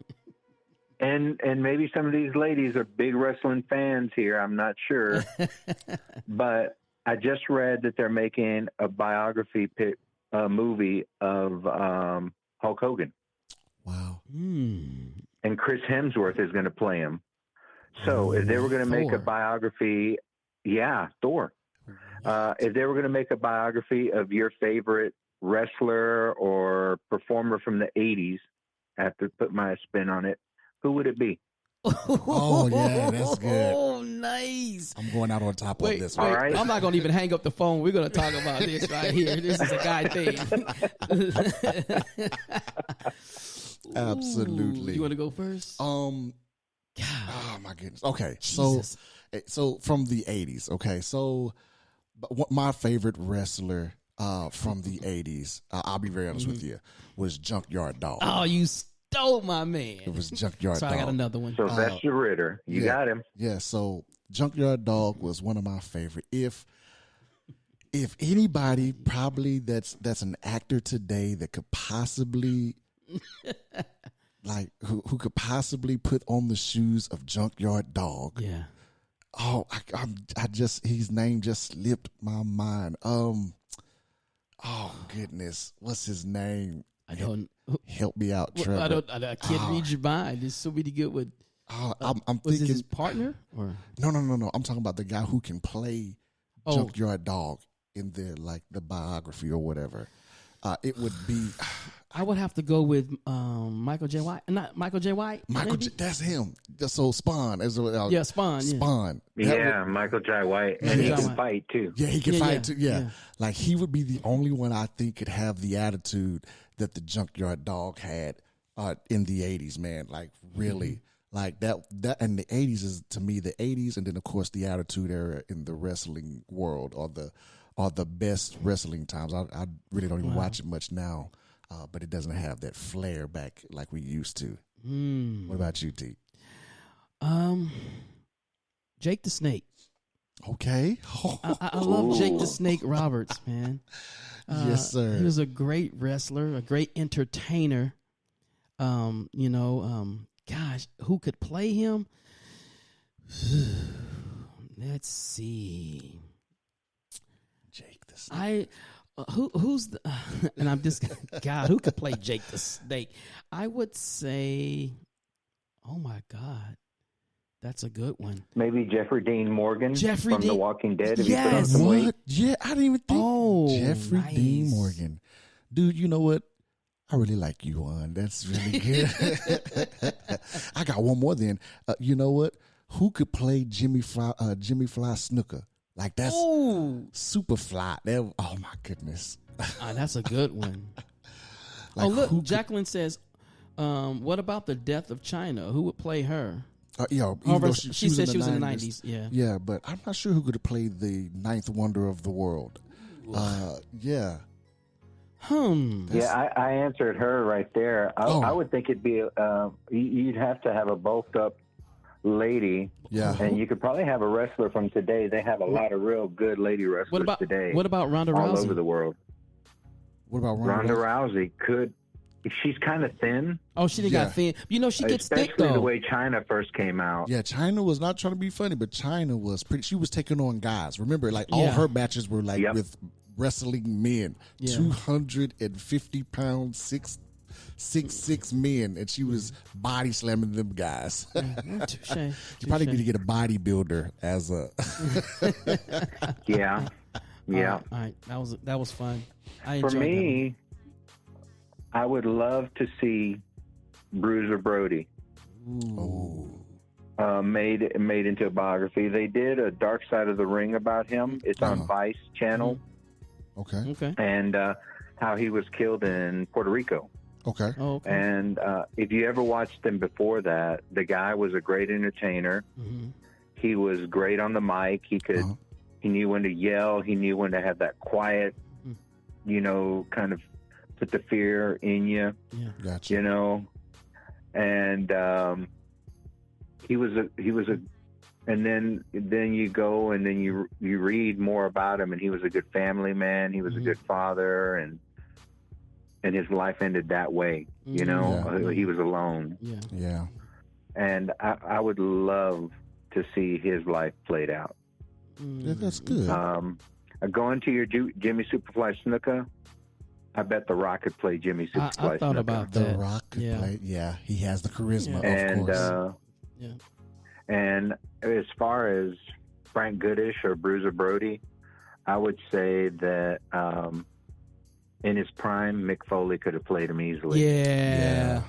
And maybe some of these ladies are big wrestling fans here. I'm not sure. But I just read that they're making a biography movie of Hulk Hogan. Wow. And Chris Hemsworth is going to play him. So if they were going to make Thor. a biography, Thor. If they were going to make a biography of your favorite wrestler or performer from the 80s, I have to put my spin on it, who would it be? Oh, yeah, that's good. Oh, nice. I'm going out on top of this All one. right. I'm not going to even hang up the phone. We're going to talk about this right here. This is a guy thing. Absolutely. Ooh, you want to go first? God. Oh my goodness. Okay, Jesus. so from the 80s. Okay, so what my favorite wrestler from the 80s, I'll be very honest with you, was Junkyard Dog. Oh, you stole my man. It was Junkyard So Dog. I got another one. Sylvester Ritter. You yeah. got him. Yeah, so Junkyard Dog was one of my favorite. If anybody probably that's an actor today that could possibly like who could possibly put on the shoes of Junkyard Dog. Yeah. Oh, I just his name just slipped my mind. Oh goodness, what's his name? I don't. Help me out, Trevor. I can't read your mind. There's so many good with. I'm Was thinking his partner or? no. I'm talking about the guy who can play Oh. Junkyard Dog in the biography or whatever. It would be I would have to go with Michael J. White. Not Michael J. White. maybe? That's him. So Spawn as well. Yeah, Spawn. Yeah. Spawn. That Yeah, Michael J. White. And he J. can White. fight, too. Yeah, he can Yeah, fight yeah, too. Yeah. yeah. Like he would be the only one I think could have the attitude that the Junkyard Dog had in the 80s, man. Like really. Like that and the 80s is to me the 80s, and then of course the Attitude Era in the wrestling world are the best wrestling times. I really don't even watch it much now, but it doesn't have that flair back like we used to. What about you, T? Jake the Snake. Okay. I love Jake the Snake Roberts, man. Yes, sir. He was a great wrestler, a great entertainer. Gosh, who could play him? Let's see. Jake the Snake. Who's the and I'm just God, who could play Jake the Snake? I would say, oh my God, that's a good one. Maybe Jeffrey Dean Morgan Jeffrey from The Dean- Walking Dead. If Yes. he put on some weight. What? Yeah, I didn't even think. Oh, Jeffrey Dean nice. Morgan. Dude, you know what? I really like you, Juan. That's really good. I got one more then. You know what? Who could play Jimmy Fly Snooker? Like that's Oh, super fly. Oh my goodness. that's a good one. Like, Look, who could- Jacqueline says, what about the death of China? Who would play her? even However, though she said she was in the 90s. Yeah. Yeah, but I'm not sure who could have played the ninth wonder of the world. Yeah. Yeah, I answered her right there. I would think it'd be, you'd have to have a bulked up lady. Yeah. And you could probably have a wrestler from today. They have a lot of real good lady wrestlers today. What about Ronda all Rousey? over the world? What about Ronda Rousey could. She's kind of thin. Oh, she didn't Yeah. got thin. You know, she gets Especially thick though. the way China first came out. Yeah, China was not trying to be funny, but China was pretty. She was taking on guys. Remember, like all Yeah. her matches were like Yep. with wrestling men, Yeah. 250 pounds, 6'6" men, and she was body slamming them guys. Touche. You probably need to get a bodybuilder as a. Yeah. Yeah. All right, that was fun. I For enjoyed that one. me, I would love to see Bruiser Brody. Oh, made into a biography. They did a Dark Side of the Ring about him. It's on Vice channel, Okay. and how he was killed in Puerto Rico. Okay. Oh, okay. And if you ever watched him before that, the guy was a great entertainer. Mm-hmm. He was great on the mic. He could, he knew when to yell. He knew when to have that quiet, kind of put the fear in you. Yeah. Gotcha. And he was a, and then you go and then you read more about him, and he was a good family man. He was a good father, and his life ended that way. He was alone. Yeah. Yeah. And I would love to see his life played out. Yeah, that's good. Going to your Jimmy Superfly Snuka, I bet The Rock could play Jimmy Superfly I thought Snuka. about The that. Rock could Yeah. play. Yeah, he has the charisma, And of course. and as far as Frank Goodish or Bruiser Brody, I would say that in his prime, Mick Foley could have played him easily. Yeah.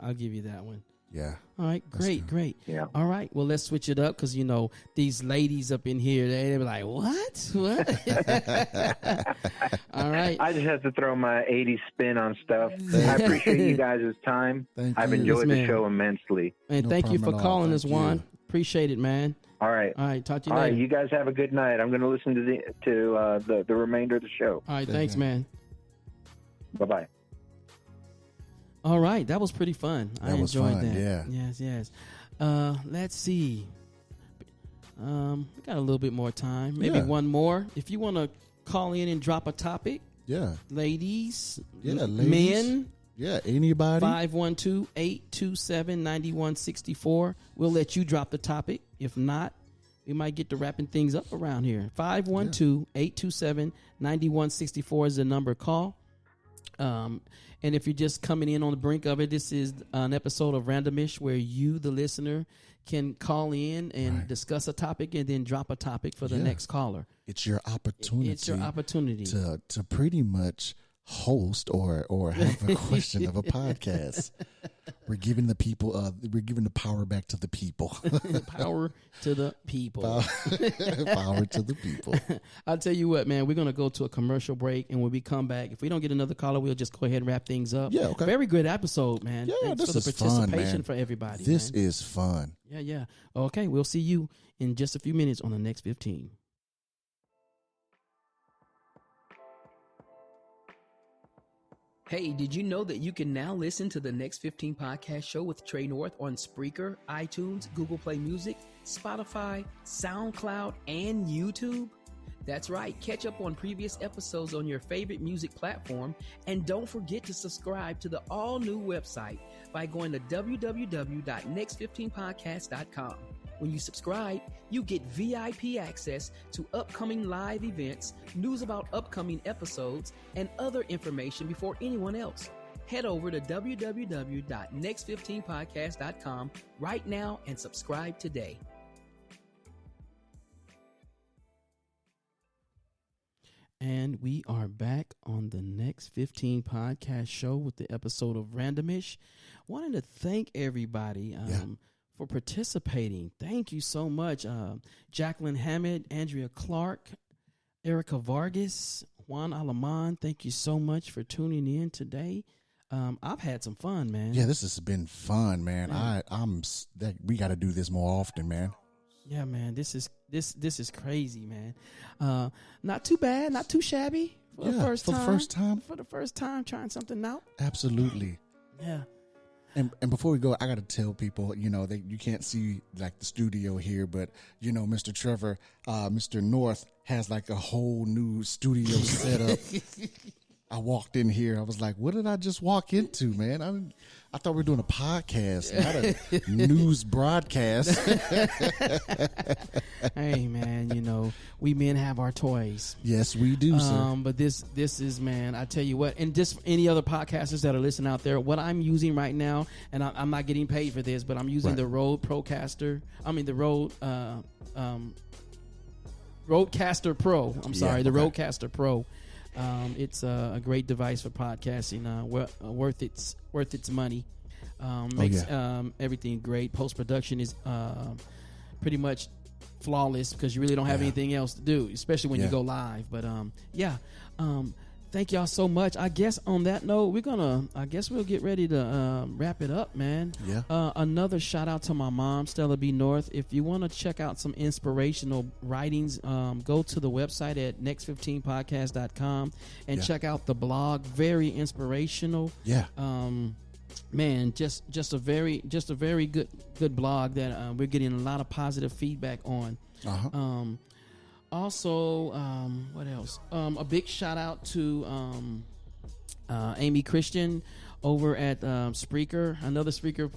I'll give you that one. Yeah. All right, great. Yeah. All right, well, let's switch it up because, these ladies up in here, they be like, what? All right. I just have to throw my 80s spin on stuff. I appreciate you guys' time. Thank I've you. enjoyed Yes, the ma'am. show immensely. And No thank you for problem at all. calling us, Thank Juan. you. Appreciate it, man. All right. All right, talk to you All later. right, you guys have a good night. I'm going to listen to the remainder of the show. All right, thanks, man. Bye-bye. All right, that was pretty fun. I That was enjoyed fun, that. yeah. Yes. Let's see. We got a little bit more time. Maybe Yeah. one more. If you want to call in and drop a topic, Yeah. ladies, Yeah, ladies. men, Yeah. Anybody? 512-827-9164. We'll let you drop the topic. If not, we might get to wrapping things up around here. 512-827-9164 is the number to call. And if you're just coming in on the brink of it, this is an episode of Randomish where you, the listener, can call in and discuss a topic and then drop a topic for the next caller. It's your opportunity. It's your opportunity. to pretty much host or have a question of a podcast. We're giving the people we're giving the power back to the people. Power to the people. Power to the people. I'll tell you what, man, we're going to go to a commercial break, and when we come back, if we don't get another caller, we'll just go ahead and wrap things up. Yeah, okay. Very good episode, man. Yeah, Thanks this for the is fun, participation man. for everybody. This man. is fun. Yeah. Okay, we'll see you in just a few minutes on the next 15. Hey, did you know that you can now listen to the Next 15 podcast show with Trey North on Spreaker, iTunes, Google Play Music, Spotify, SoundCloud, and YouTube? That's right. Catch up on previous episodes on your favorite music platform, and don't forget to subscribe to the all-new website by going to www.next15podcast.com. When you subscribe, you get VIP access to upcoming live events, news about upcoming episodes, and other information before anyone else. Head over to www.next15podcast.com right now and subscribe today. And we are back on the Next 15 podcast show with the episode of Randomish. Wanted to thank everybody for participating. Thank you so much. Jacqueline Hammett, Andrea Clark, Erica Vargas, Juan Alaman, thank you so much for tuning in today. I've had some fun, man. Yeah, this has been fun, man. We got to do this more often, man. Yeah, man. This is crazy, man. Not too bad, not too shabby for the first time. For the first time, trying something out. Absolutely. Yeah. And before we go, I got to tell people, you can't see like the studio here, but Mr. Trevor, Mr. North has like a whole new studio setup. I walked in here. I was like, what did I just walk into, man? I thought we were doing a podcast, not a news broadcast. Hey, man, we men have our toys. Yes, we do, sir. But this is, man, I tell you what, and just any other podcasters that are listening out there, what I'm using right now, and I'm not getting paid for this, but I'm using the Rode Procaster. I mean, the Rode Rodecaster Pro. I'm sorry, the Rodecaster Pro. It's a great device for podcasting. Worth its money. Makes everything great. Post production is pretty much flawless because you really don't have anything else to do, especially when you go live. But thank y'all so much. I guess on that note, we'll get ready to wrap it up, man. Yeah. Another shout out to my mom, Stella B. North. If you want to check out some inspirational writings, go to the website at next15podcast.com and check out the blog. Very inspirational. Yeah. Man, just a very good blog that we're getting a lot of positive feedback on. Also, what else? A big shout out to Amy Christian over at Spreaker, another Spreaker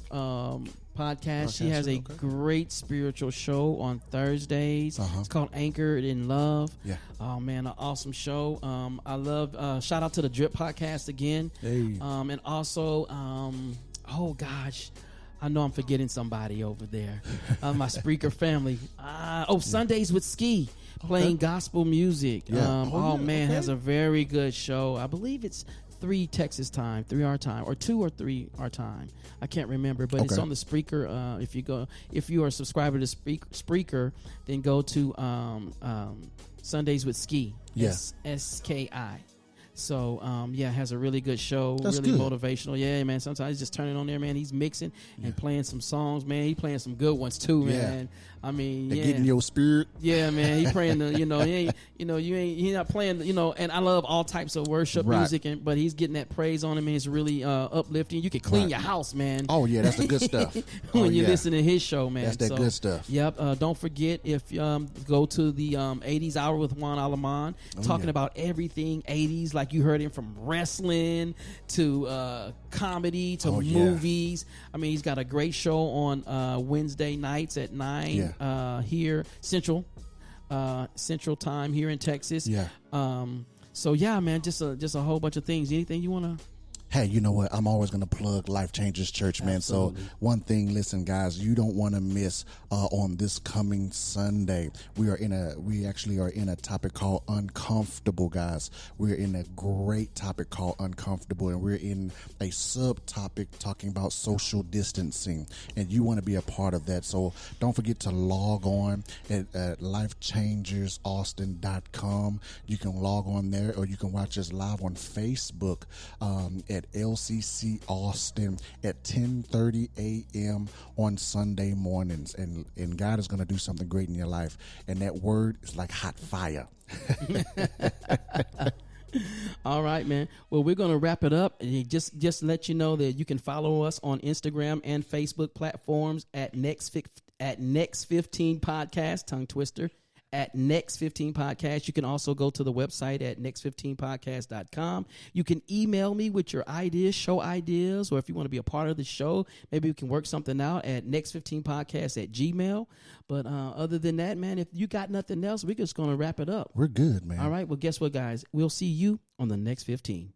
podcast. She has a great spiritual show on Thursdays. It's called Anchored in Love. Yeah. Oh man, an awesome show. I love. Shout out to the Drip Podcast again. Hey. And also, oh gosh. I know I'm forgetting somebody over there. My Spreaker family. Sundays with Ski, playing gospel music. Yeah. Has a very good show. I believe it's 3 Texas time, 3 our time, or 2 or 3 our time. I can't remember, but it's on the Spreaker. If you are a subscriber to Spreaker, then go to Sundays with Ski. Yes. SKI. So, has a really good show. That's really good. Motivational. Yeah, man. Sometimes he's just turning on there, man. He's mixing and playing some songs, man. He's playing some good ones too, man. I mean, They're getting your spirit. Yeah, man. He praying the, he's not playing, and I love all types of worship music, but he's getting that praise on him, and it's really uplifting. You can clean your house, man. Oh yeah, that's the good stuff. when you listen to his show, man. That's that good stuff. Yep. Don't forget, if go to the 80s Hour with Juan Alaman, talking about everything 80s, like you heard him from wrestling to comedy to movies. I mean, he's got a great show on Wednesday nights at 9 here Central Time here in Texas. So man, just a whole bunch of things. Anything you want to? Hey, you know what? I'm always going to plug Life Changers Church, man. Absolutely. So one thing, listen, guys, you don't want to miss on this coming Sunday. We actually are in a topic called uncomfortable, guys. We're in a great topic called uncomfortable, and we're in a subtopic talking about social distancing, and you want to be a part of that. So don't forget to log on at lifechangersaustin.com. You can log on there, or you can watch us live on Facebook at LCC Austin at 10:30 a.m. on Sunday mornings, and God is going to do something great in your life, and that word is like hot fire. All right, man. Well, we're going to wrap it up, and just let you know that you can follow us on Instagram and Facebook platforms at Next 15 Podcast, tongue twister, at Next 15 Podcast. You can also go to the website at next15podcast.com. You can email me with your ideas, show ideas, or if you want to be a part of the show, maybe we can work something out at next15podcast at gmail. But other than that, man, if you got nothing else, we're just going to wrap it up. We're good, man. All right. Well, guess what, guys? We'll see you on the next 15.